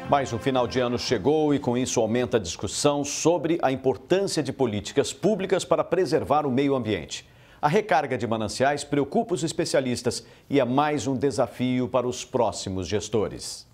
Mais um final de ano chegou e com isso aumenta a discussão sobre a importância de políticas públicas para preservar o meio ambiente. A recarga de mananciais preocupa os especialistas e é mais um desafio para os próximos gestores.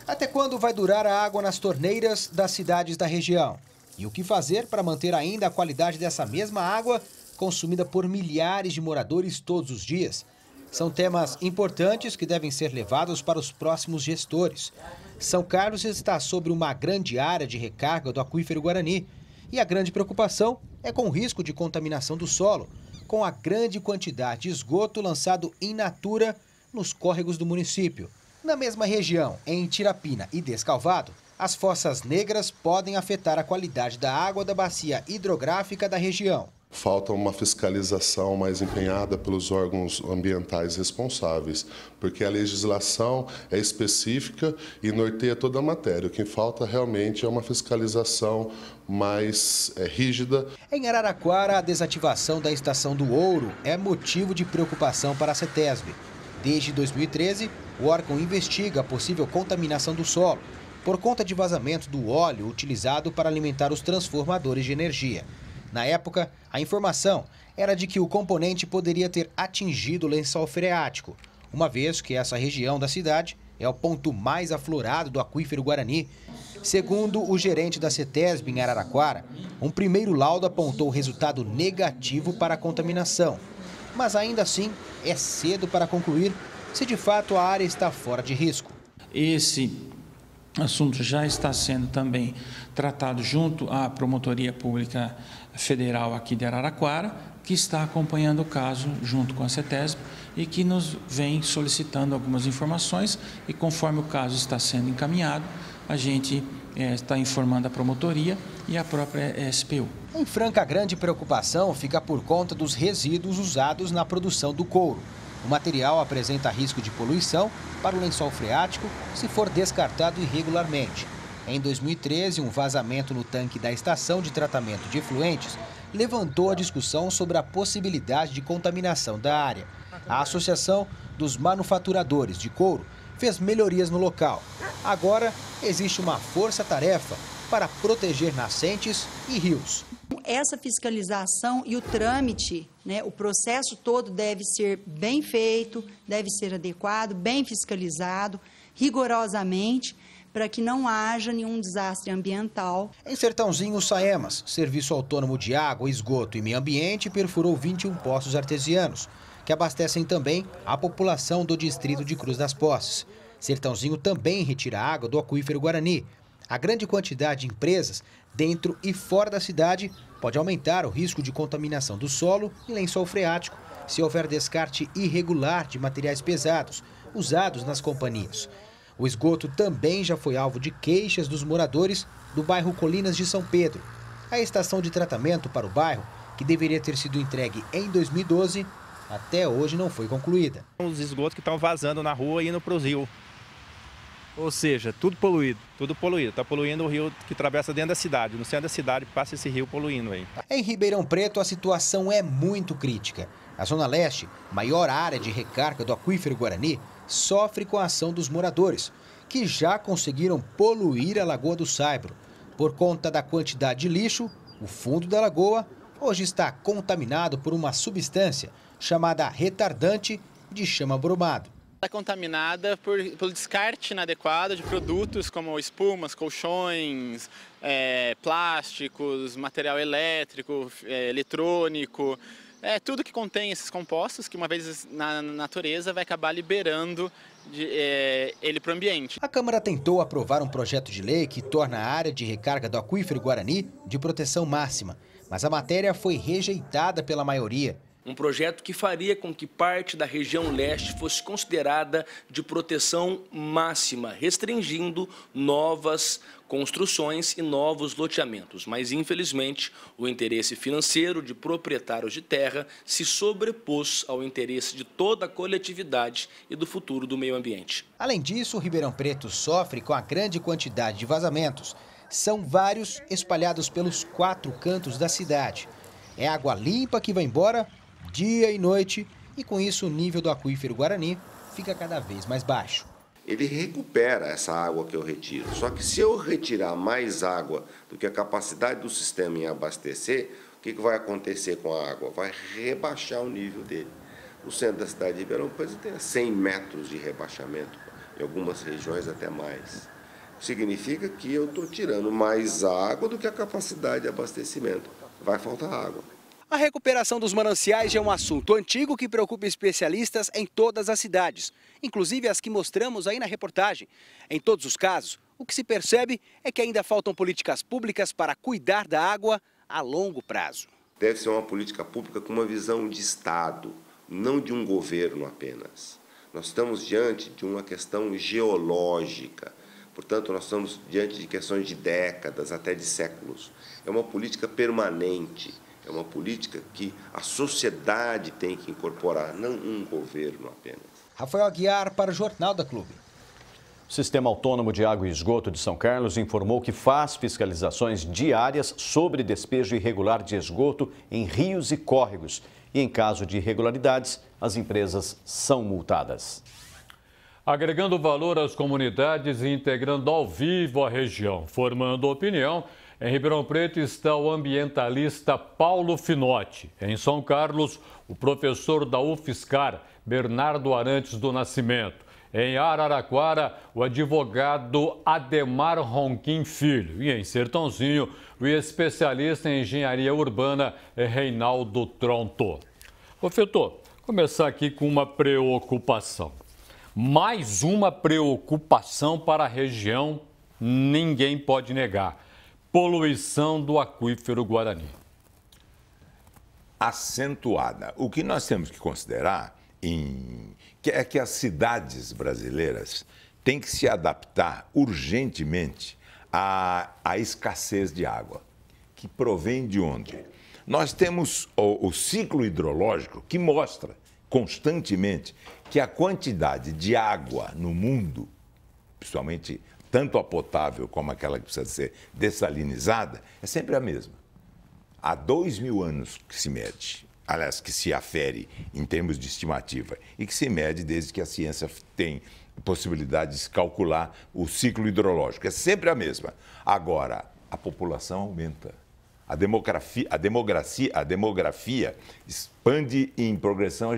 Até quando vai durar a água nas torneiras das cidades da região? E o que fazer para manter ainda a qualidade dessa mesma água consumida por milhares de moradores todos os dias? São temas importantes que devem ser levados para os próximos gestores. São Carlos está sobre uma grande área de recarga do aquífero Guarani. E a grande preocupação é com o risco de contaminação do solo, com a grande quantidade de esgoto lançado in natura nos córregos do município. Na mesma região, em Tirapina e Descalvado, as fossas negras podem afetar a qualidade da água da bacia hidrográfica da região. Falta uma fiscalização mais empenhada pelos órgãos ambientais responsáveis, porque a legislação é específica e norteia toda a matéria. O que falta realmente é uma fiscalização mais rígida. Em Araraquara, a desativação da Estação do Ouro é motivo de preocupação para a CETESB. Desde 2013, o órgão investiga a possível contaminação do solo, por conta de vazamento do óleo utilizado para alimentar os transformadores de energia. Na época, a informação era de que o componente poderia ter atingido o lençol freático, uma vez que essa região da cidade é o ponto mais aflorado do aquífero Guarani. Segundo o gerente da CETESB em Araraquara, um primeiro laudo apontou resultado negativo para a contaminação. Mas ainda assim, é cedo para concluir se de fato a área está fora de risco. Esse assunto já está sendo também tratado junto à Promotoria Pública Federal aqui de Araraquara, que está acompanhando o caso junto com a CETESB e que nos vem solicitando algumas informações e conforme o caso está sendo encaminhado, a gente está informando a promotoria e a própria SPU. Em Franca, a grande preocupação fica por conta dos resíduos usados na produção do couro. O material apresenta risco de poluição para o lençol freático se for descartado irregularmente. Em 2013, um vazamento no tanque da estação de tratamento de efluentes levantou a discussão sobre a possibilidade de contaminação da área. A Associação dos Manufaturadores de Couro fez melhorias no local. Agora, existe uma força-tarefa para proteger nascentes e rios. Essa fiscalização e o trâmite, o processo todo deve ser bem feito, deve ser adequado, bem fiscalizado, rigorosamente, para que não haja nenhum desastre ambiental. Em Sertãozinho, Saemas, Serviço Autônomo de Água, Esgoto e Meio Ambiente, perfurou 21 poços artesianos, que abastecem também a população do distrito de Cruz das Posses. Sertãozinho também retira água do aquífero Guarani. A grande quantidade de empresas dentro e fora da cidade pode aumentar o risco de contaminação do solo e lençol freático se houver descarte irregular de materiais pesados usados nas companhias. O esgoto também já foi alvo de queixas dos moradores do bairro Colinas de São Pedro. A estação de tratamento para o bairro, que deveria ter sido entregue em 2012, até hoje não foi concluída. Os esgotos que estão vazando na rua e indo para os rios. Ou seja, tudo poluído. Tudo poluído. Está poluindo o rio que atravessa dentro da cidade. No centro da cidade passa esse rio poluindo aí. Em Ribeirão Preto, a situação é muito crítica. A Zona Leste, maior área de recarga do aquífero Guarani, sofre com a ação dos moradores, que já conseguiram poluir a Lagoa do Saibro. Por conta da quantidade de lixo, o fundo da lagoa hoje está contaminado por uma substância chamada retardante de chama bromado. Está contaminada pelo descarte inadequado de produtos como espumas, colchões, plásticos, material elétrico, eletrônico. Tudo que contém esses compostos que uma vez na natureza vai acabar liberando ele para o ambiente. A Câmara tentou aprovar um projeto de lei que torna a área de recarga do aquífero Guarani de proteção máxima, mas a matéria foi rejeitada pela maioria. Um projeto que faria com que parte da região leste fosse considerada de proteção máxima, restringindo novas construções e novos loteamentos. Mas, infelizmente, o interesse financeiro de proprietários de terra se sobrepôs ao interesse de toda a coletividade e do futuro do meio ambiente. Além disso, o Ribeirão Preto sofre com a grande quantidade de vazamentos. São vários espalhados pelos 4 cantos da cidade. É água limpa que vai embora dia e noite, e com isso o nível do aquífero Guarani fica cada vez mais baixo. ele recupera essa água que eu retiro. Só que se eu retirar mais água do que a capacidade do sistema em abastecer, o que vai acontecer com a água? Vai rebaixar o nível dele. No centro da cidade de Ribeirão Preto tem 100 metros de rebaixamento, em algumas regiões até mais. Significa que eu estou tirando mais água do que a capacidade de abastecimento. Vai faltar água. A recuperação dos mananciais é um assunto antigo que preocupa especialistas em todas as cidades, inclusive as que mostramos aí na reportagem. Em todos os casos, o que se percebe é que ainda faltam políticas públicas para cuidar da água a longo prazo. Deve ser uma política pública com uma visão de Estado, não de um governo apenas. Nós estamos diante de uma questão geológica, portanto, nós estamos diante de questões de décadas, até de séculos. É uma política permanente. É uma política que a sociedade tem que incorporar, não um governo apenas. Rafael Aguiar para o Jornal da Clube. O Sistema Autônomo de Água e Esgoto de São Carlos informou que faz fiscalizações diárias sobre despejo irregular de esgoto em rios e córregos. E em caso de irregularidades, as empresas são multadas. Agregando valor às comunidades e integrando ao vivo a região, formando opinião, em Ribeirão Preto está o ambientalista Paulo Finotti. Em São Carlos, o professor da UFSCar, Bernardo Arantes do Nascimento. Em Araraquara, o advogado Ademar Ronquim Filho. E em Sertãozinho, o especialista em engenharia urbana Reinaldo Tronto. Ô Fetô, começar aqui com uma preocupação. Mais uma preocupação para a região, ninguém pode negar. Poluição do aquífero Guarani. Acentuada. O que nós temos que considerar é que as cidades brasileiras têm que se adaptar urgentemente à escassez de água, que provém de onde? Nós temos o ciclo hidrológico que mostra constantemente que a quantidade de água no mundo, principalmente tanto a potável como aquela que precisa ser dessalinizada, é sempre a mesma. Há 2.000 anos que se mede, aliás, que se afere em termos de estimativa, e que se mede desde que a ciência tem possibilidade de se calcular o ciclo hidrológico. É sempre a mesma. Agora, a população aumenta. A demografia expande em progressão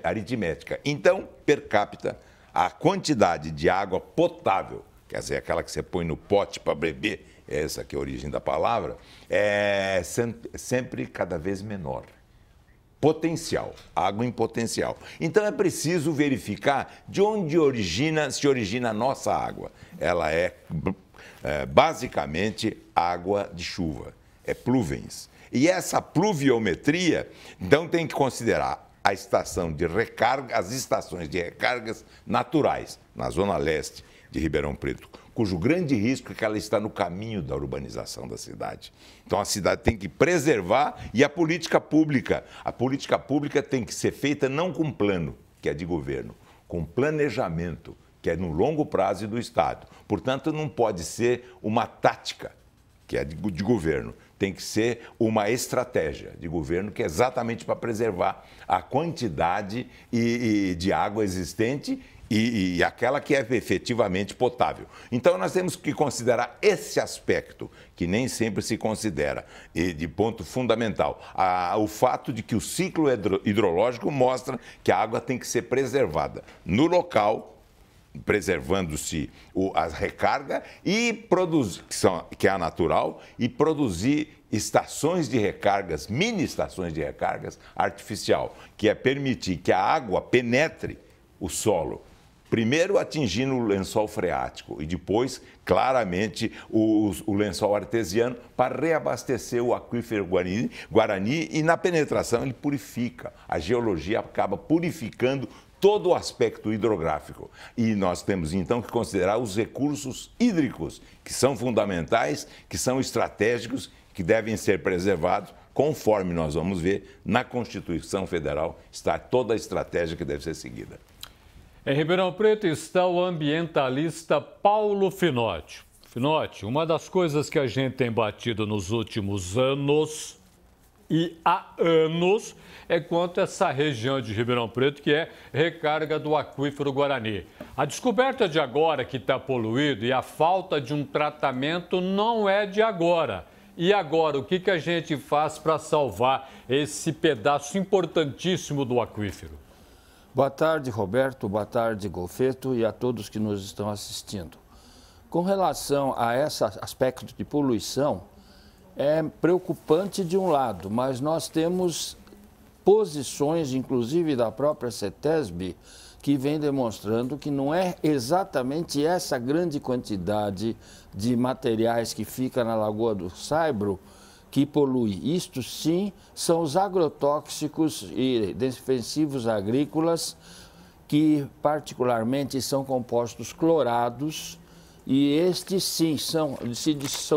aritmética. Então, per capita, a quantidade de água potável, quer dizer, aquela que você põe no pote para beber, essa que é a origem da palavra, é sempre cada vez menor. Potencial, água em potencial. Então é preciso verificar de onde se origina a nossa água. Ela é basicamente água de chuva, é pluvens. E essa pluviometria, então tem que considerar a estação de recarga, as estações de recargas naturais, na zona leste de Ribeirão Preto, cujo grande risco é que ela está no caminho da urbanização da cidade. Então a cidade tem que preservar e a política pública tem que ser feita não com plano, que é de governo, com planejamento, que é no longo prazo e do Estado. Portanto, não pode ser uma tática, que é de governo. Tem que ser uma estratégia de governo que é exatamente para preservar a quantidade de água existente e aquela que é efetivamente potável. Então, nós temos que considerar esse aspecto, que nem sempre se considera, e de ponto fundamental, o fato de que o ciclo hidrológico mostra que a água tem que ser preservada no local, preservando-se a recarga e produzir, que é a natural, e produzir estações de recargas, mini estações de recargas artificial, que é permitir que a água penetre o solo, primeiro atingindo o lençol freático e depois, claramente, o lençol artesiano para reabastecer o aquífero Guarani e na penetração ele purifica. A geologia acaba purificando todo o aspecto hidrográfico. E nós temos, então, que considerar os recursos hídricos, que são fundamentais, que são estratégicos, que devem ser preservados, conforme nós vamos ver, na Constituição Federal está toda a estratégia que deve ser seguida. Em Ribeirão Preto está o ambientalista Paulo Finotti. Finotti, uma das coisas que a gente tem batido nos últimos anos e há anos é quanto a essa região de Ribeirão Preto, que é recarga do aquífero Guarani. A descoberta de agora que está poluído e a falta de um tratamento não é de agora. E agora, o que a gente faz para salvar esse pedaço importantíssimo do aquífero? Boa tarde, Roberto. Boa tarde, Golfeto, e a todos que nos estão assistindo. Com relação a esse aspecto de poluição, é preocupante de um lado, mas nós temos posições, inclusive da própria CETESB, que vem demonstrando que não é exatamente essa grande quantidade de materiais que fica na Lagoa do Saibro que polui. Isto sim são os agrotóxicos e defensivos agrícolas, que particularmente são compostos clorados, e estes sim são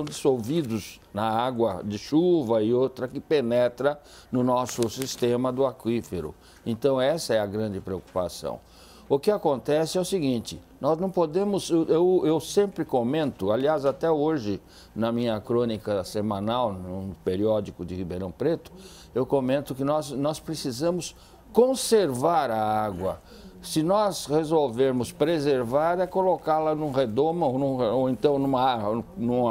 dissolvidos na água de chuva e outra que penetra no nosso sistema do aquífero. Então essa é a grande preocupação. O que acontece é o seguinte, nós não podemos, eu sempre comento, aliás até hoje na minha crônica semanal, no periódico de Ribeirão Preto, eu comento que nós precisamos conservar a água. Se nós resolvermos preservar, é colocá-la num redomo ou então num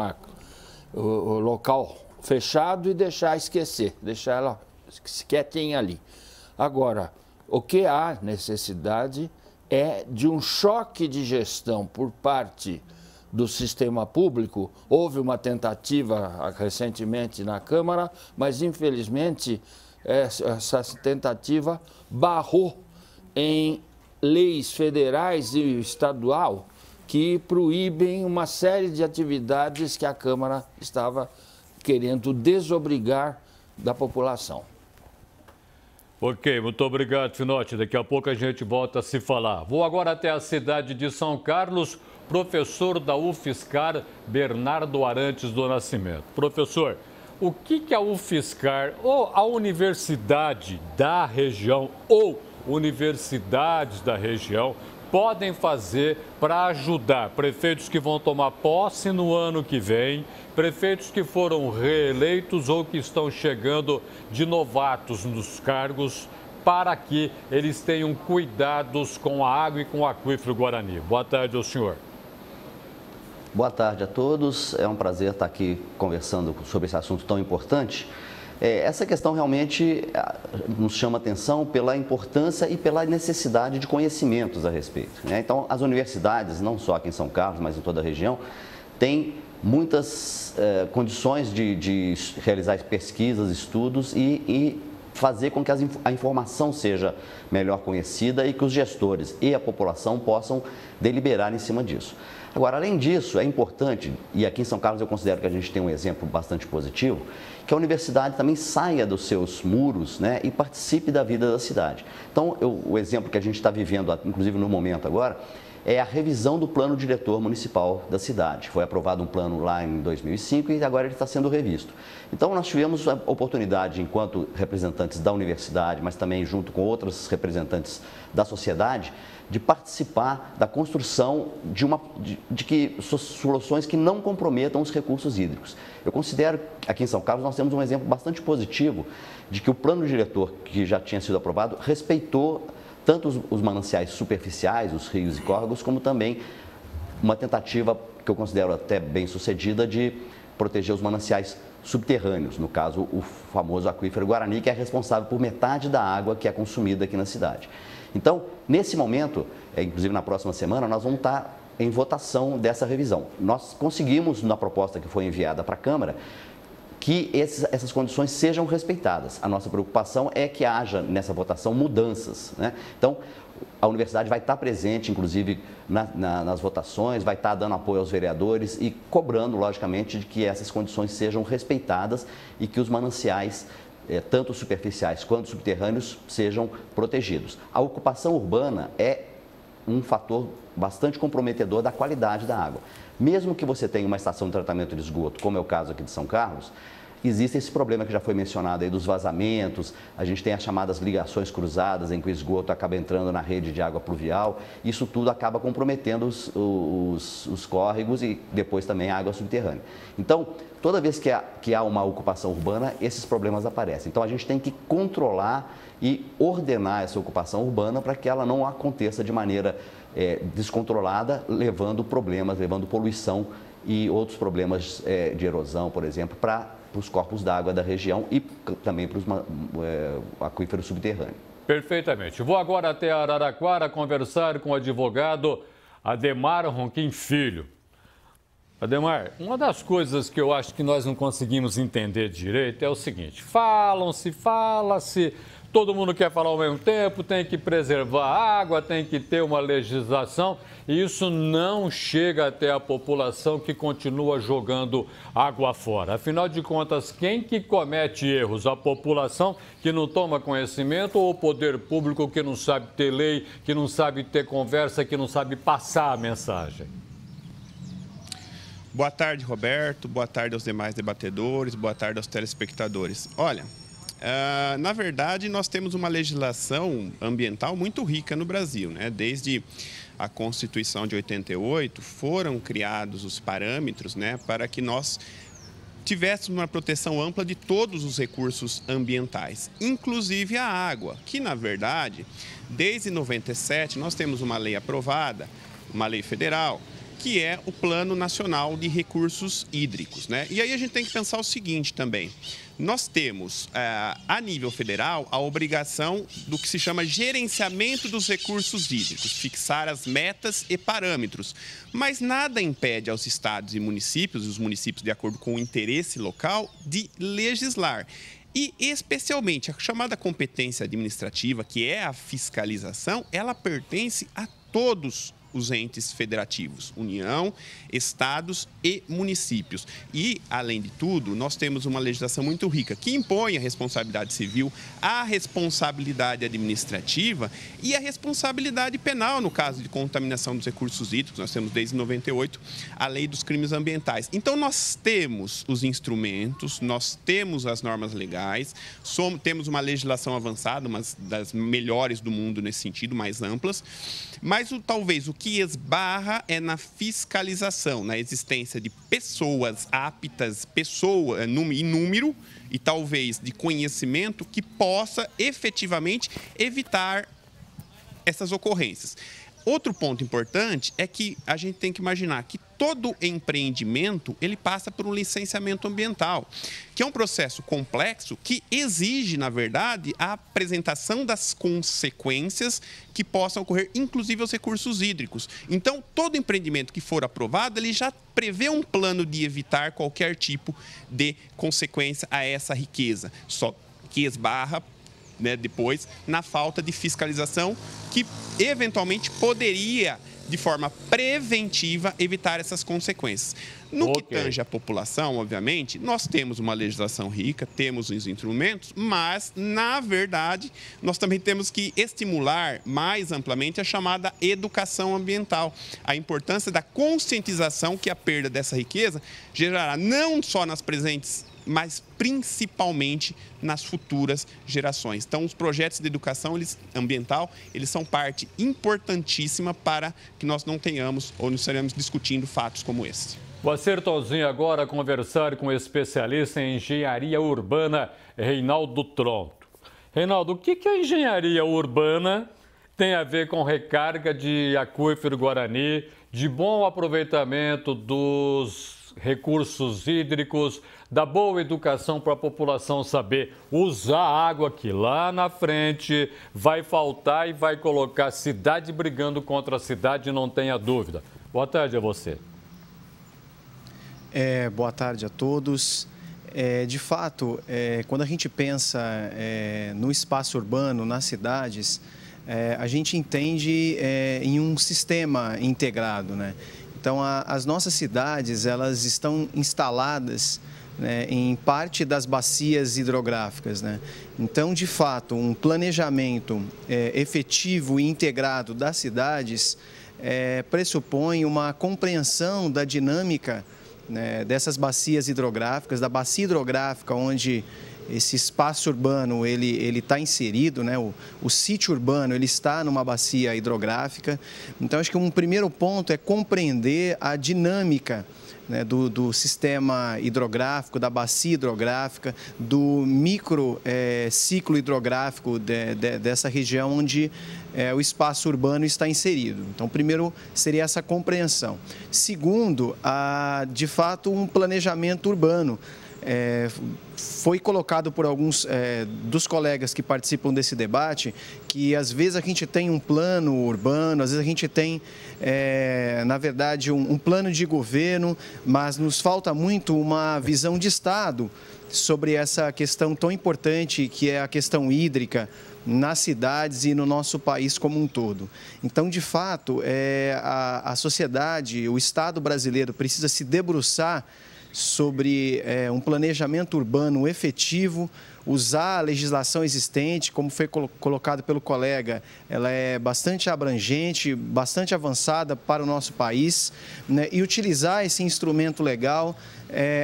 local fechado e deixar esquecer, deixar ela quietinha ali. Agora, o que há necessidade é de um choque de gestão por parte do sistema público. Houve uma tentativa recentemente na Câmara, mas infelizmente essa tentativa barrou em leis federais e estadual que proíbem uma série de atividades que a Câmara estava querendo desobrigar da população. Ok, muito obrigado, Finotti. Daqui a pouco a gente volta a se falar. Vou agora até a cidade de São Carlos, professor da UFSCar, Bernardo Arantes do Nascimento. Professor, o que a UFSCar ou a universidade da região ou universidades da região podem fazer para ajudar prefeitos que vão tomar posse no ano que vem, prefeitos que foram reeleitos ou que estão chegando de novatos nos cargos, para que eles tenham cuidados com a água e com o aquífero Guarani? Boa tarde ao senhor. Boa tarde a todos. É um prazer estar aqui conversando sobre esse assunto tão importante. Essa questão realmente nos chama atenção pela importância e pela necessidade de conhecimentos a respeito, né? Então, as universidades, não só aqui em São Carlos, mas em toda a região, têm muitas condições de realizar pesquisas, estudos e fazer com que a informação seja melhor conhecida e que os gestores e a população possam deliberar em cima disso. Agora, além disso, é importante, e aqui em São Carlos eu considero que a gente tem um exemplo bastante positivo, que a universidade também saia dos seus muros, né, e participe da vida da cidade. Então, o exemplo que a gente está vivendo, inclusive no momento agora, é a revisão do plano diretor municipal da cidade. Foi aprovado um plano lá em 2005 e agora ele está sendo revisto. Então, nós tivemos a oportunidade, enquanto representantes da universidade, mas também junto com outros representantes da sociedade, de participar da construção de soluções que não comprometam os recursos hídricos. Eu considero que aqui em São Carlos nós temos um exemplo bastante positivo de que o plano diretor que já tinha sido aprovado respeitou tanto os mananciais superficiais, os rios e córregos, como também uma tentativa que eu considero até bem sucedida de proteger os mananciais subterrâneos, no caso o famoso aquífero Guarani, que é responsável por metade da água que é consumida aqui na cidade. Então, nesse momento, inclusive na próxima semana, nós vamos estar em votação dessa revisão. Nós conseguimos, na proposta que foi enviada para a Câmara, que essas condições sejam respeitadas. A nossa preocupação é que haja nessa votação mudanças, né? Então, a universidade vai estar presente, inclusive, nas votações, vai estar dando apoio aos vereadores e cobrando, logicamente, de que essas condições sejam respeitadas e que os mananciais, tanto superficiais quanto subterrâneos, sejam protegidos. A ocupação urbana é um fator bastante comprometedor da qualidade da água. Mesmo que você tenha uma estação de tratamento de esgoto, como é o caso aqui de São Carlos, existe esse problema que já foi mencionado aí dos vazamentos, a gente tem as chamadas ligações cruzadas, em que o esgoto acaba entrando na rede de água pluvial, isso tudo acaba comprometendo os córregos e depois também a água subterrânea. Então, toda vez que há uma ocupação urbana, esses problemas aparecem. Então, a gente tem que controlar e ordenar essa ocupação urbana para que ela não aconteça de maneira descontrolada, levando problemas, levando poluição e outros problemas de erosão, por exemplo, para os corpos d'água da região e também para os aquíferos subterrâneos. Perfeitamente. Vou agora até Araraquara conversar com o advogado Ademar Ronquim Filho. Ademar, uma das coisas que eu acho que nós não conseguimos entender direito é o seguinte: fala-se, todo mundo quer falar ao mesmo tempo, tem que preservar a água, tem que ter uma legislação, e isso não chega até a população que continua jogando água fora. Afinal de contas, quem que comete erros? A população que não toma conhecimento ou o poder público que não sabe ter lei, que não sabe ter conversa, que não sabe passar a mensagem? Boa tarde, Roberto. Boa tarde aos demais debatedores. Boa tarde aos telespectadores. Olha, na verdade, nós temos uma legislação ambiental muito rica no Brasil, né? Desde a Constituição de 88, foram criados os parâmetros, né, para que nós tivéssemos uma proteção ampla de todos os recursos ambientais, inclusive a água, que, na verdade, desde 97, nós temos uma lei aprovada, uma lei federal, que é o Plano Nacional de Recursos Hídricos, né? E aí a gente tem que pensar o seguinte também: nós temos, a nível federal, a obrigação do que se chama gerenciamento dos recursos hídricos, fixar as metas e parâmetros, mas nada impede aos estados e os municípios, de acordo com o interesse local, de legislar. E, especialmente, a chamada competência administrativa, que é a fiscalização, ela pertence a todos os entes federativos, União, estados e municípios. E, além de tudo, nós temos uma legislação muito rica que impõe a responsabilidade civil, a responsabilidade administrativa e a responsabilidade penal no caso de contaminação dos recursos hídricos. Nós temos desde 98 a Lei dos Crimes Ambientais. Então, nós temos os instrumentos, nós temos as normas legais, temos uma legislação avançada, uma das melhores do mundo nesse sentido, mais amplas, mas talvez o que esbarra é na fiscalização, na existência de pessoas aptas, em número e talvez de conhecimento que possa efetivamente evitar essas ocorrências. Outro ponto importante é que a gente tem que imaginar que todo empreendimento ele passa por um licenciamento ambiental, que é um processo complexo que exige, na verdade, a apresentação das consequências que possam ocorrer, inclusive aos recursos hídricos. Então, todo empreendimento que for aprovado, ele já prevê um plano de evitar qualquer tipo de consequência a essa riqueza, só que esbarra, né, depois na falta de fiscalização que eventualmente poderia, de forma preventiva, evitar essas consequências. No que tange a população, obviamente, nós temos uma legislação rica, temos os instrumentos, mas, na verdade, nós também temos que estimular mais amplamente a chamada educação ambiental. A importância da conscientização que a perda dessa riqueza gerará não só nas presentes, mas principalmente nas futuras gerações. Então, os projetos de educação ambiental, eles são parte importantíssima para que nós não tenhamos ou não estaremos discutindo fatos como esse. Vou acertãozinho agora conversar com o especialista em engenharia urbana, Reinaldo Tronto. Reinaldo, o que a engenharia urbana tem a ver com recarga de aquífero Guarani, de bom aproveitamento dos recursos hídricos, da boa educação para a população saber usar a água que lá na frente vai faltar e vai colocar cidade brigando contra a cidade, não tenha dúvida. Boa tarde a você. Boa tarde a todos. De fato, quando a gente pensa no espaço urbano, nas cidades, a gente entende em um sistema integrado, né? Então, as nossas cidades, elas estão instaladas, né, em parte das bacias hidrográficas, né? Então, de fato, um planejamento efetivo e integrado das cidades pressupõe uma compreensão da dinâmica né, dessas bacias hidrográficas, da bacia hidrográfica onde esse espaço urbano ele está inserido, né? O sítio urbano ele está numa bacia hidrográfica. Então, acho que um primeiro ponto é compreender a dinâmica, né, do sistema hidrográfico, da bacia hidrográfica, do micro ciclo hidrográfico dessa região onde o espaço urbano está inserido. Então, primeiro seria essa compreensão. Segundo, de fato, um planejamento urbano. Foi colocado por alguns dos colegas que participam desse debate que às vezes a gente tem um plano urbano, às vezes a gente tem, na verdade, um plano de governo, mas nos falta muito uma visão de Estado sobre essa questão tão importante que é a questão hídrica nas cidades e no nosso país como um todo. Então, de fato, a sociedade, o Estado brasileiro precisa se debruçar sobre um planejamento urbano efetivo, usar a legislação existente, como foi colocado pelo colega, ela é bastante abrangente, bastante avançada para o nosso país, né, e utilizar esse instrumento legal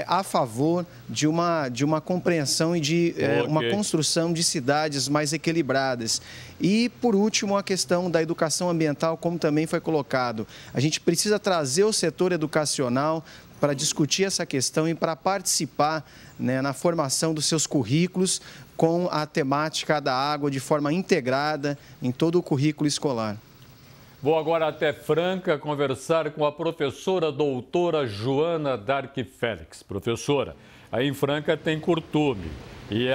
a favor de uma compreensão e de uma construção de cidades mais equilibradas. E, por último, a questão da educação ambiental, como também foi colocado. A gente precisa trazer o setor educacional para discutir essa questão e para participar, né, na formação dos seus currículos com a temática da água de forma integrada em todo o currículo escolar. Vou agora até Franca conversar com a professora doutora Joana Dark Félix. Professora, aí em Franca tem curtume e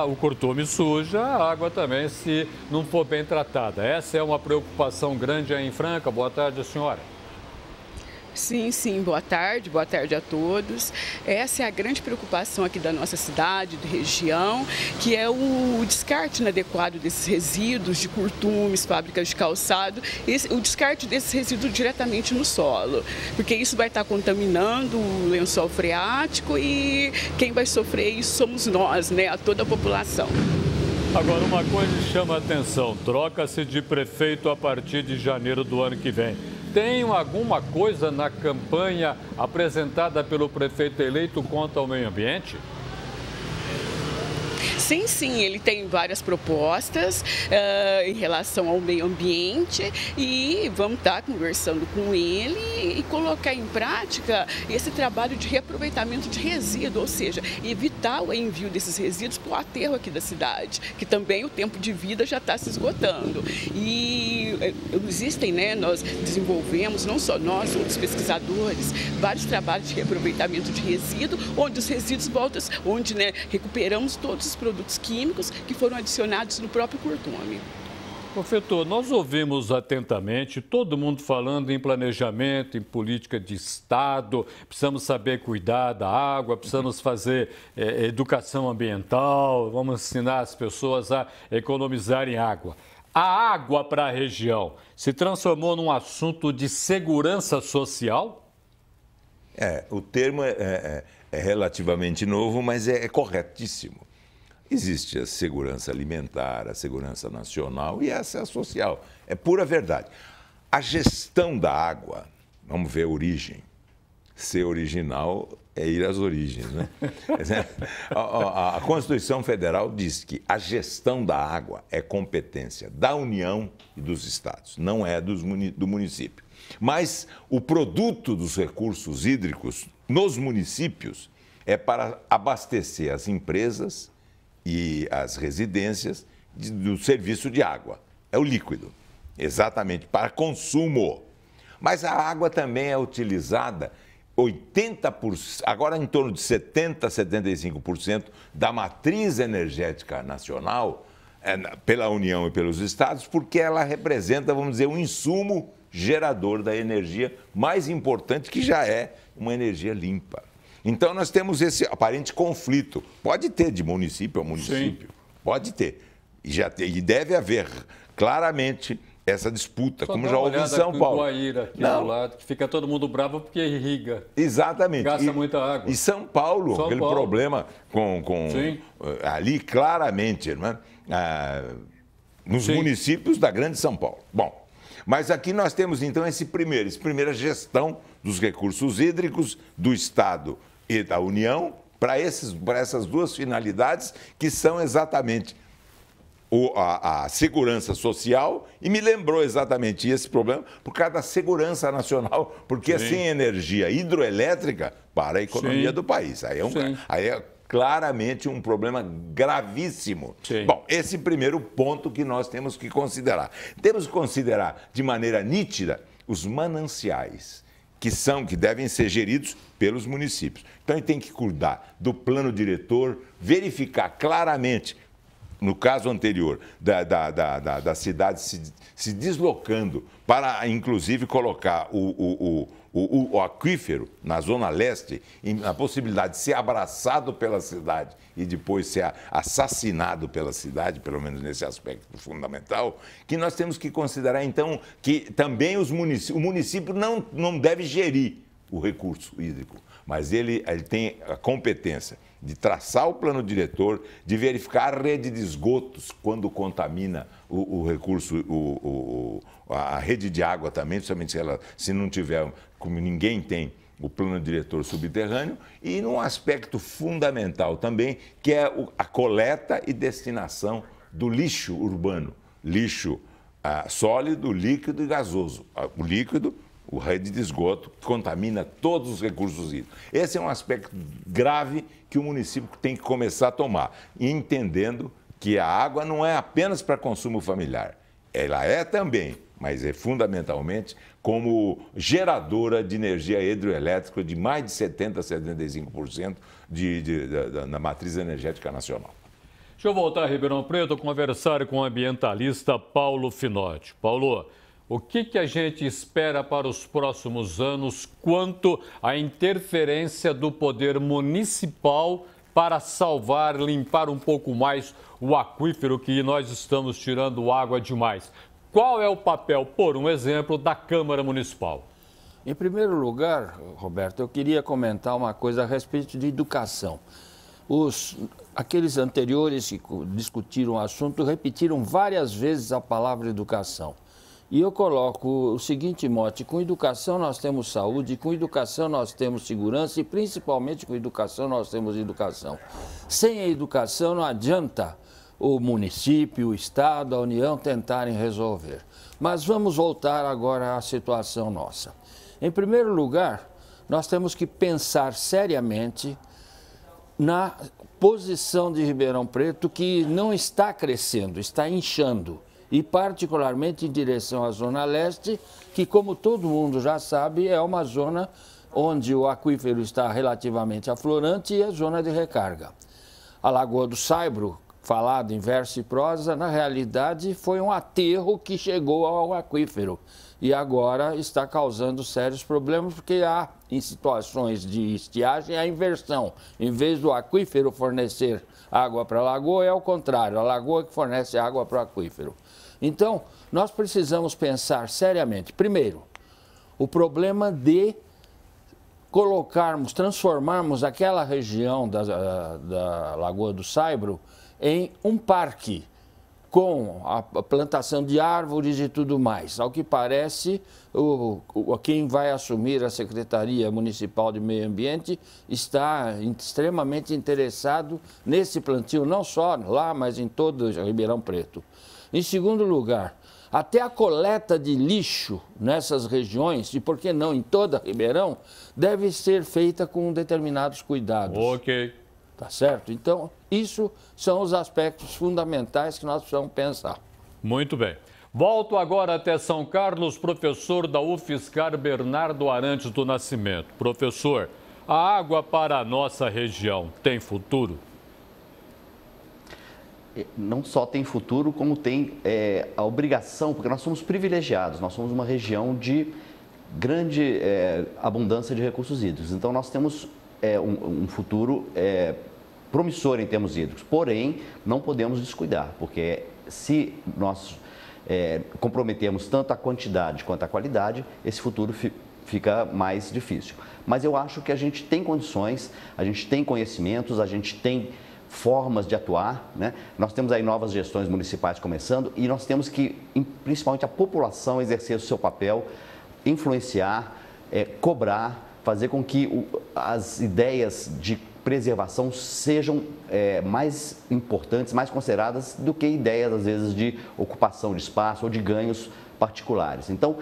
o curtume suja, a água também se não for bem tratada. Essa é uma preocupação grande aí em Franca. Boa tarde, senhora. Sim, boa tarde a todos. Essa é a grande preocupação aqui da nossa cidade, da região, que é o descarte inadequado desses resíduos de curtumes, fábricas de calçado, o descarte desses resíduos diretamente no solo, porque isso vai estar contaminando o lençol freático e quem vai sofrer isso somos nós, né, a toda a população. Agora, uma coisa chama a atenção, troca-se de prefeito a partir de janeiro do ano que vem. Tem alguma coisa na campanha apresentada pelo prefeito eleito contra o meio ambiente? Sim, ele tem várias propostas em relação ao meio ambiente e vamos estar conversando com ele e colocar em prática esse trabalho de reaproveitamento de resíduos, ou seja, evitar o envio desses resíduos para o aterro aqui da cidade, que também o tempo de vida já está se esgotando. E existem, né, nós desenvolvemos, não só nós, outros pesquisadores, vários trabalhos de reaproveitamento de resíduos, onde os resíduos voltam, onde, né, recuperamos todos os produtos químicos que foram adicionados no próprio curtume. Professor, nós ouvimos atentamente todo mundo falando em planejamento, em política de Estado, precisamos saber cuidar da água, precisamos fazer educação ambiental, vamos ensinar as pessoas a economizarem água. A água para a região se transformou num assunto de segurança social? O termo é relativamente novo, mas é corretíssimo. Existe a segurança alimentar, a segurança nacional e essa é a social. É pura verdade. A gestão da água, vamos ver a origem. Ser original é ir às origens, né? A Constituição Federal diz que a gestão da água é competência da União e dos Estados, não é do município. Mas o produto dos recursos hídricos nos municípios é para abastecer as empresas e as residências do serviço de água. É o líquido, exatamente, para consumo. Mas a água também é utilizada 80%, agora em torno de 70%, 75% da matriz energética nacional pela União e pelos Estados, porque ela representa, vamos dizer, um insumo gerador da energia mais importante, que já é uma energia limpa. Então, nós temos esse aparente conflito. Pode ter de município a município, sim, pode ter. E deve haver, claramente, essa disputa, como já houve em São Paulo. Guaíra, aqui ao lado, que fica todo mundo bravo porque irriga. Exatamente. Gasta muita água. E São Paulo, problema com ali claramente, não é? Nos municípios da Grande São Paulo. Bom, mas aqui nós temos, então, essa primeira gestão dos recursos hídricos do Estado e da União para essas duas finalidades, que são exatamente a segurança social, e me lembrou exatamente esse problema por causa da segurança nacional, porque sem energia hidroelétrica para a economia do país. Aí é claramente um problema gravíssimo. Bom, esse primeiro ponto que nós temos que considerar. Temos que considerar de maneira nítida os mananciais, que devem ser geridos pelos municípios. Então, a gente tem que cuidar do plano diretor, verificar claramente, no caso anterior, da cidade se deslocando para, inclusive, colocar o aquífero na Zona Leste, na possibilidade de ser abraçado pela cidade e depois ser assassinado pela cidade, pelo menos nesse aspecto fundamental, que nós temos que considerar, então, que também o município não deve gerir o recurso hídrico, mas ele tem a competência de traçar o plano diretor, de verificar a rede de esgotos quando contamina o recurso, a rede de água também, principalmente se não tiver, como ninguém tem, o plano diretor subterrâneo, e num aspecto fundamental também, que é a coleta e destinação do lixo urbano, lixo sólido, líquido e gasoso. O líquido, o rede de esgoto, que contamina todos os recursos hídricos. Esse é um aspecto grave que o município tem que começar a tomar, entendendo que a água não é apenas para consumo familiar. Ela é também, mas é fundamentalmente como geradora de energia hidroelétrica de mais de 70% a 75% na matriz energética nacional. Deixa eu voltar a Ribeirão Preto, conversar com o ambientalista Paulo Finotti. Paulo, o que a gente espera para os próximos anos quanto à interferência do poder municipal para salvar, limpar um pouco mais o aquífero que nós estamos tirando água demais? Qual é o papel, por um exemplo, da Câmara Municipal? Em primeiro lugar, Roberto, eu queria comentar uma coisa a respeito de educação. Aqueles anteriores que discutiram o assunto repetiram várias vezes a palavra educação. E eu coloco o seguinte mote: com educação nós temos saúde, com educação nós temos segurança e principalmente com educação nós temos educação. Sem a educação não adianta o município, o Estado, a União tentarem resolver. Mas vamos voltar agora à situação nossa. Em primeiro lugar, nós temos que pensar seriamente na posição de Ribeirão Preto, que não está crescendo, está inchando. E particularmente em direção à Zona Leste, que, como todo mundo já sabe, é uma zona onde o aquífero está relativamente aflorante e é zona de recarga. A Lagoa do Saibro, falado em verso e prosa, na realidade foi um aterro que chegou ao aquífero e agora está causando sérios problemas, porque há, em situações de estiagem, a inversão. Em vez do aquífero fornecer água para a lagoa, é o contrário, a lagoa que fornece água para o aquífero. Então, nós precisamos pensar seriamente, primeiro, o problema de transformarmos aquela região da Lagoa do Saibro em um parque, com a plantação de árvores e tudo mais. Ao que parece, quem vai assumir a Secretaria Municipal de Meio Ambiente está extremamente interessado nesse plantio, não só lá, mas em todo Ribeirão Preto. Em segundo lugar, até a coleta de lixo nessas regiões, e por que não em toda Ribeirão, deve ser feita com determinados cuidados. Ok. Tá certo? Então, isso são os aspectos fundamentais que nós precisamos pensar. Muito bem. Volto agora até São Carlos, professor da UFSCar, Bernardo Arantes do Nascimento. Professor, a água para a nossa região tem futuro? Não só tem futuro, como tem a obrigação, porque nós somos privilegiados, nós somos uma região de grande abundância de recursos hídricos. Então, nós temos um futuro promissor em termos hídricos. Porém, não podemos descuidar, porque se nós comprometermos tanto a quantidade quanto a qualidade, esse futuro fica mais difícil. Mas eu acho que a gente tem condições, a gente tem conhecimentos, a gente tem formas de atuar, né? Nós temos aí novas gestões municipais começando e nós temos que, principalmente a população, exercer o seu papel, influenciar, cobrar, fazer com que as ideias de preservação sejam mais importantes, mais consideradas do que ideias, às vezes, de ocupação de espaço ou de ganhos particulares. Então,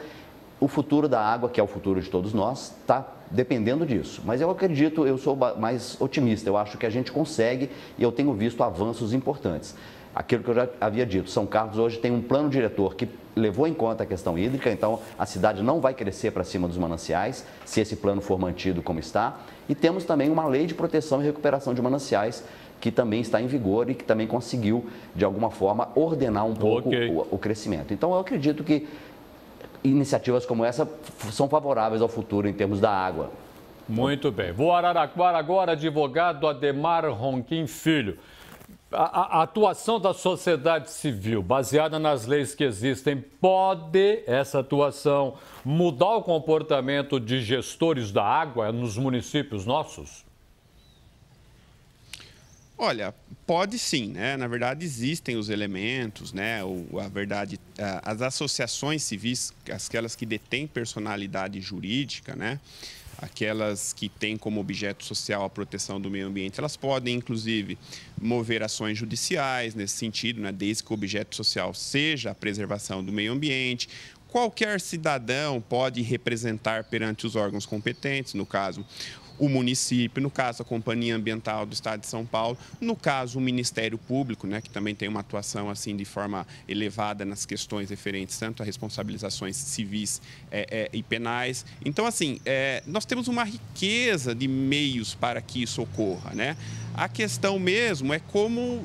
o futuro da água, que é o futuro de todos nós, está dependendo disso. Mas eu acredito, eu sou mais otimista, eu acho que a gente consegue e eu tenho visto avanços importantes. Aquilo que eu já havia dito, São Carlos hoje tem um plano diretor que levou em conta a questão hídrica, então a cidade não vai crescer para cima dos mananciais, se esse plano for mantido como está. E temos também uma lei de proteção e recuperação de mananciais, que também está em vigor e que também conseguiu, de alguma forma, ordenar um pouco o crescimento. Então, eu acredito que iniciativas como essa são favoráveis ao futuro em termos da água. Muito bem. Vou a Araraquara agora, advogado Ademar Ronquim Filho. A atuação da sociedade civil, baseada nas leis que existem, pode, essa atuação, mudar o comportamento de gestores da água nos municípios nossos? Olha, pode sim, né? Na verdade, existem os elementos, né? As associações civis, aquelas que detêm personalidade jurídica, né? Aquelas que têm como objeto social a proteção do meio ambiente, elas podem, inclusive, mover ações judiciais nesse sentido, né? Desde que o objeto social seja a preservação do meio ambiente. Qualquer cidadão pode representar perante os órgãos competentes, no caso, o município, no caso, a Companhia Ambiental do Estado de São Paulo, no caso, o Ministério Público, né, que também tem uma atuação assim de forma elevada nas questões referentes tanto a responsabilizações civis e penais. Então, assim, nós temos uma riqueza de meios para que isso ocorra, né? A questão mesmo é como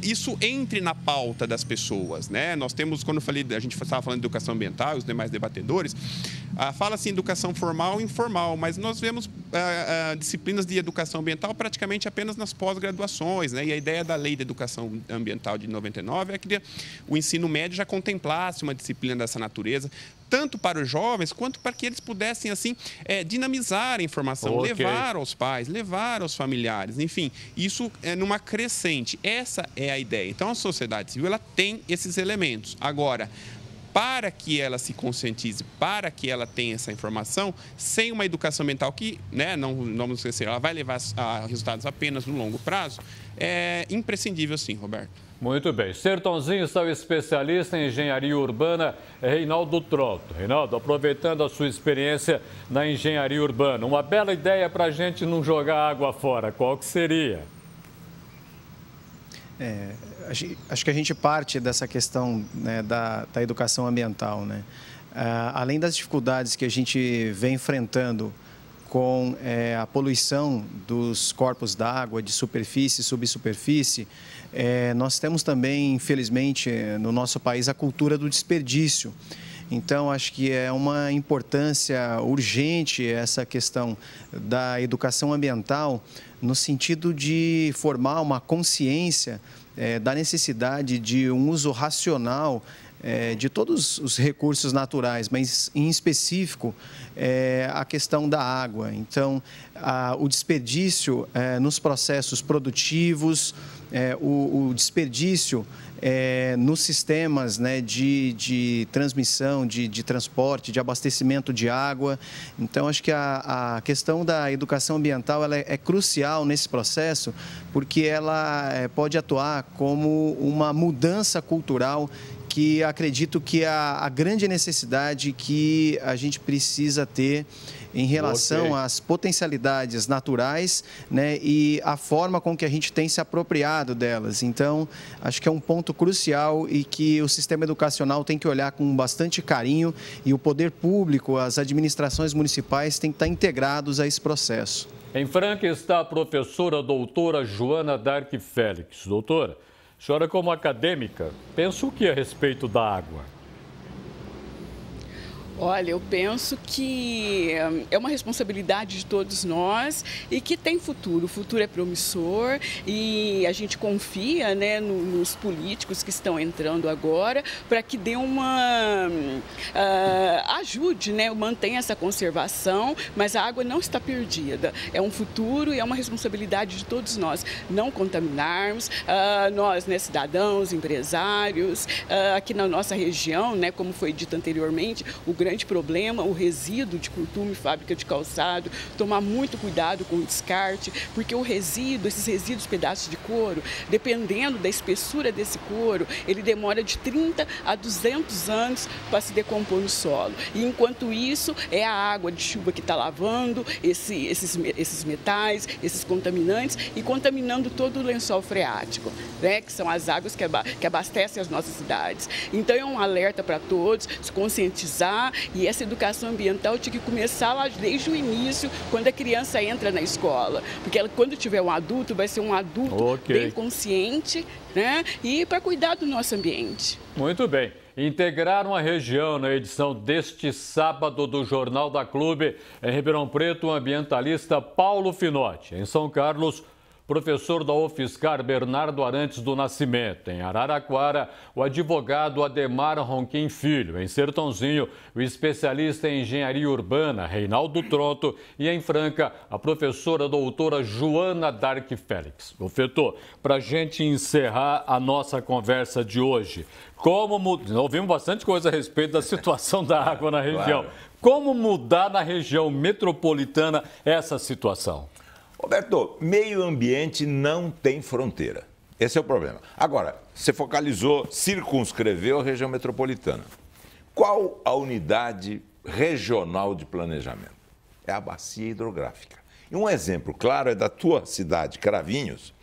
isso entre na pauta das pessoas, né? Nós temos, quando a gente estava falando de educação ambiental, os demais debatedores, fala-se em educação formal e informal, mas nós vemos disciplinas de educação ambiental praticamente apenas nas pós-graduações, né? E a ideia da Lei de Educação Ambiental de 99 é que o ensino médio já contemplasse uma disciplina dessa natureza, tanto para os jovens, quanto para que eles pudessem, assim, dinamizar a informação, levar aos pais, levar aos familiares, enfim, isso é numa crescente. Essa é a ideia. Então, a sociedade civil, ela tem esses elementos. Agora, para que ela se conscientize, para que ela tenha essa informação, sem uma educação ambiental que, né, não vamos esquecer, ela vai levar a resultados apenas no longo prazo, é imprescindível sim, Roberto. Muito bem. Sertãozinho está o especialista em engenharia urbana, Reinaldo Trotto. Reinaldo, aproveitando a sua experiência na engenharia urbana, uma bela ideia para a gente não jogar água fora, qual que seria? Acho que a gente parte dessa questão, né, da educação ambiental, né? Além das dificuldades que a gente vem enfrentando com a poluição dos corpos d'água, de superfície e subsuperfície, nós temos também, infelizmente, no nosso país, a cultura do desperdício. Então, acho que é uma importância urgente essa questão da educação ambiental, no sentido de formar uma consciência da necessidade de um uso racional de todos os recursos naturais, mas em específico a questão da água. Então, o desperdício nos processos produtivos, o desperdício nos sistemas, né, de transmissão, de transporte, de abastecimento de água. Então, acho que a questão da educação ambiental ela é crucial nesse processo, porque ela pode atuar como uma mudança cultural que acredito que a grande necessidade que a gente precisa ter em relação às potencialidades naturais, né, e a forma com que a gente tem se apropriado delas. Então, acho que é um ponto crucial e que o sistema educacional tem que olhar com bastante carinho e o poder público, as administrações municipais têm que estar integrados a esse processo. Em Franca está a professora doutora Joana Dark Félix. Doutora, a senhora como acadêmica, pensa o que a respeito da água? Olha, eu penso que é uma responsabilidade de todos nós e que tem futuro. O futuro é promissor e a gente confia, né, nos políticos que estão entrando agora para que dê uma ajude, né, mantenha essa conservação, mas a água não está perdida. É um futuro e é uma responsabilidade de todos nós não contaminarmos, nós, né, cidadãos, empresários, aqui na nossa região, né, como foi dito anteriormente, o grande problema, o resíduo de curtume, fábrica de calçado, tomar muito cuidado com o descarte, porque o resíduo, esses resíduos, pedaços de couro, dependendo da espessura desse couro, ele demora de 30 a 200 anos para se decompor no solo. E enquanto isso, é a água de chuva que está lavando esses metais, esses contaminantes e contaminando todo o lençol freático, né, que são as águas que abastecem as nossas cidades. Então é um alerta para todos, se conscientizar, e essa educação ambiental tinha que começar lá desde o início, quando a criança entra na escola, porque ela, quando tiver um adulto, vai ser um adulto bem consciente, né, e para cuidar do nosso ambiente. Muito bem. Integraram a região na edição deste sábado do Jornal da Clube. Em Ribeirão Preto, o ambientalista Paulo Finotti. Em São Carlos, professor da UFSCar Bernardo Arantes do Nascimento. Em Araraquara, o advogado Ademar Ronquim Filho. Em Sertãozinho, o especialista em engenharia urbana Reinaldo Tronto. E em Franca, a professora doutora Joana Dark Félix. Professor, para a gente encerrar a nossa conversa de hoje, ouvimos bastante coisa a respeito da situação da água na região. Claro. Como mudar na região metropolitana essa situação? Roberto, meio ambiente não tem fronteira. Esse é o problema. Agora, você focalizou, circunscreveu a região metropolitana. Qual a unidade regional de planejamento? É a bacia hidrográfica. E um exemplo claro é da tua cidade, Cravinhos,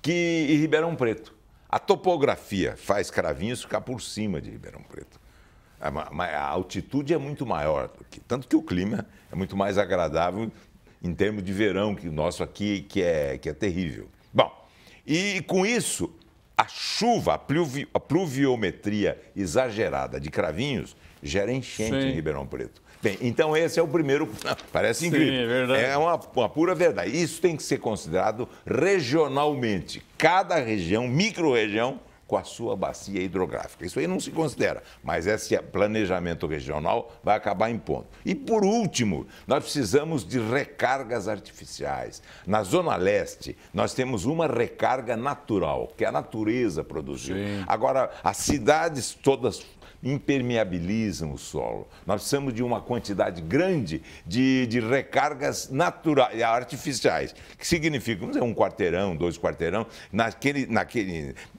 e Ribeirão Preto. A topografia faz Cravinhos ficar por cima de Ribeirão Preto. A altitude é muito maior, tanto que o clima é muito mais agradável em termos de verão, que o nosso aqui, que é terrível. Bom, e com isso, a chuva, a pluviometria exagerada de Cravinhos gera enchente em Ribeirão Preto. Bem, então esse é o primeiro... Parece incrível. Sim, é verdade. É uma pura verdade. Isso tem que ser considerado regionalmente. Cada região, micro-região, com a sua bacia hidrográfica. Isso aí não se considera, mas esse planejamento regional vai acabar impondo. E, por último, nós precisamos de recargas artificiais. Na Zona Leste, nós temos uma recarga natural, que a natureza produziu. Sim. Agora, as cidades todas impermeabilizam o solo. Nós precisamos de uma quantidade grande de recargas naturais, artificiais, que significa, vamos dizer, 1 quarteirão, 2 quarteirão,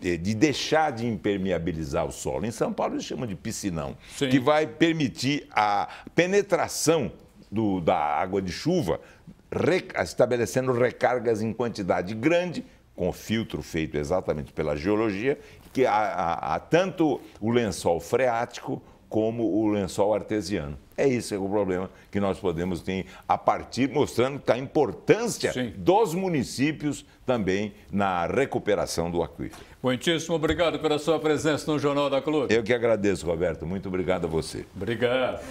de deixar de impermeabilizar o solo. Em São Paulo eles chamam de piscinão, Sim. que vai permitir a penetração da água de chuva, estabelecendo recargas em quantidade grande, com filtro feito exatamente pela geologia, que há tanto o lençol freático como o lençol artesiano. É isso o problema que nós podemos ter a partir, mostrando a importância Sim. dos municípios também na recuperação do aquífero. Muitíssimo obrigado pela sua presença no Jornal da Clube. Eu que agradeço, Roberto. Muito obrigado a você. Obrigado.